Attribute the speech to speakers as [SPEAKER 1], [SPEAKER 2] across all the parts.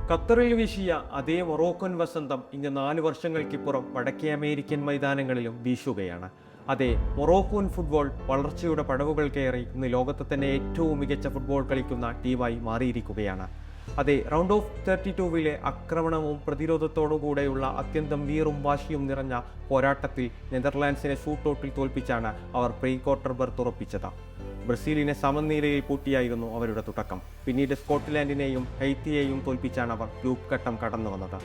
[SPEAKER 1] ഖത്തറിൽ വീശിയ അതേ മൊറോക്കൻ വസന്തം ഇന്ന് 4 വർഷങ്ങൾക്കിപ്പുറം വടക്കേ അമേരിക്കൻ മൈതാനങ്ങളിലും വീശുകയാണ്. അതെ, മൊറോക്കോൻ ഫുട്ബോൾ വളർച്ചയുടെ പടവുകൾ കയറി ഇന്ന് ലോകത്തെ തന്നെ ഏറ്റവും മികച്ച ഫുട്ബോൾ കളിക്കുന്ന ടീമായി മാറിയിരിക്കുകയാണ്. അതെ, റൗണ്ട് ഓഫ് 32-വിലെ ആക്രമണവും പ്രതിരോധത്തോടുകൂടെയുള്ള അത്യന്തം വീറും വാശിയും നിറഞ്ഞ പോരാട്ടത്തിൽ നെതർലാൻഡ്സിനെ ഷൂട്ടൗട്ടിൽ തോൽപ്പിച്ചാണ് അവർ പ്രീ ക്വാർട്ടർ ബർത്ത് ഉറപ്പിച്ചത്. ബ്രസീലിനെ സമനിലയിൽ പൂട്ടിയായിരുന്നു അവരുടെ തുടക്കം. പിന്നീട് സ്കോട്ട്ലാൻഡിനെയും ഹൈത്തിയെയും തോൽപ്പിച്ചാണ് അവർ ഗ്രൂപ്പ് ഘട്ടം കടന്നു വന്നത്.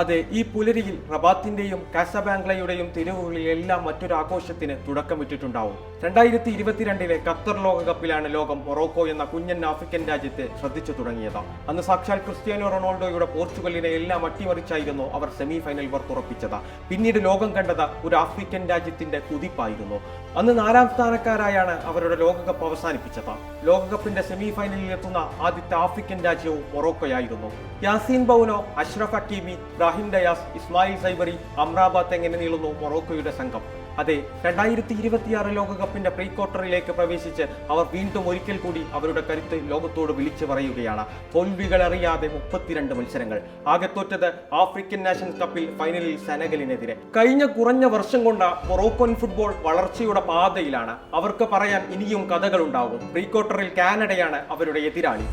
[SPEAKER 1] അതെ, ഈ പുലരിയിൽ റബാത്തിന്റെയും കാസബാംഗ്ലയുടെയും തെരുവുകളിൽ എല്ലാം മറ്റൊരു ആഘോഷത്തിന് തുടക്കമിട്ടിട്ടുണ്ടാവും. 2022-ലെ ഖത്തർ ലോകകപ്പിലാണ് ലോകം മൊറോക്കോ എന്ന കുഞ്ഞൻ ആഫ്രിക്കൻ രാജ്യത്തെ ശ്രദ്ധിച്ചു തുടങ്ങിയത്. അന്ന് സാക്ഷാൽ ക്രിസ്ത്യാനോ റൊണാൾഡോയുടെ പോർച്ചുഗലിനെ എല്ലാം അട്ടിമറിച്ചായിരുന്നു അവർ സെമി ഫൈനൽ ഉറപ്പിച്ചത്. പിന്നീട് ലോകം കണ്ടത് ഒരു ആഫ്രിക്കൻ രാജ്യത്തിന്റെ കുതിപ്പായിരുന്നു. അന്ന് 4ാം സ്ഥാനക്കാരായാണ് അവരുടെ ലോകകപ്പ് അവസാനിപ്പിച്ചത്. ലോകകപ്പിന്റെ സെമി ഫൈനലിൽ എത്തുന്ന ആദ്യത്തെ ആഫ്രിക്കൻ രാജ്യവും മൊറോക്കോയായിരുന്നു. Yassine Bounou, Achraf Hakimi, Brahim Diaz, Ismail Saibari, Amrabat എങ്ങനെ നീളുന്നു മൊറോക്കോയുടെ സംഘം. അതെ, 2026 ലോകകപ്പിന്റെ പ്രീ ക്വാർട്ടറിലേക്ക് പ്രവേശിച്ച് അവർ വീണ്ടും ഒരിക്കൽ കൂടി അവരുടെ കരുത്ത് ലോകത്തോട് വിളിച്ചു പറയുകയാണ്. തോൽവികൾ അറിയാതെ 32 മത്സരങ്ങൾ. ആകെ തോറ്റത് ആഫ്രിക്കൻ നാഷൻസ് കപ്പിൽ ഫൈനലിൽ സെനഗലിനെതിരെ. കഴിഞ്ഞ കുറഞ്ഞ വർഷം കൊണ്ട് മൊറോക്കോൻ ഫുട്ബോൾ വളർച്ചയുടെ പാതയിലാണ്. അവർക്ക് പറയാൻ ഇനിയും കഥകളുണ്ടാകും. പ്രീ ക്വാർട്ടറിൽ കാനഡയാണ് അവരുടെ എതിരാളി.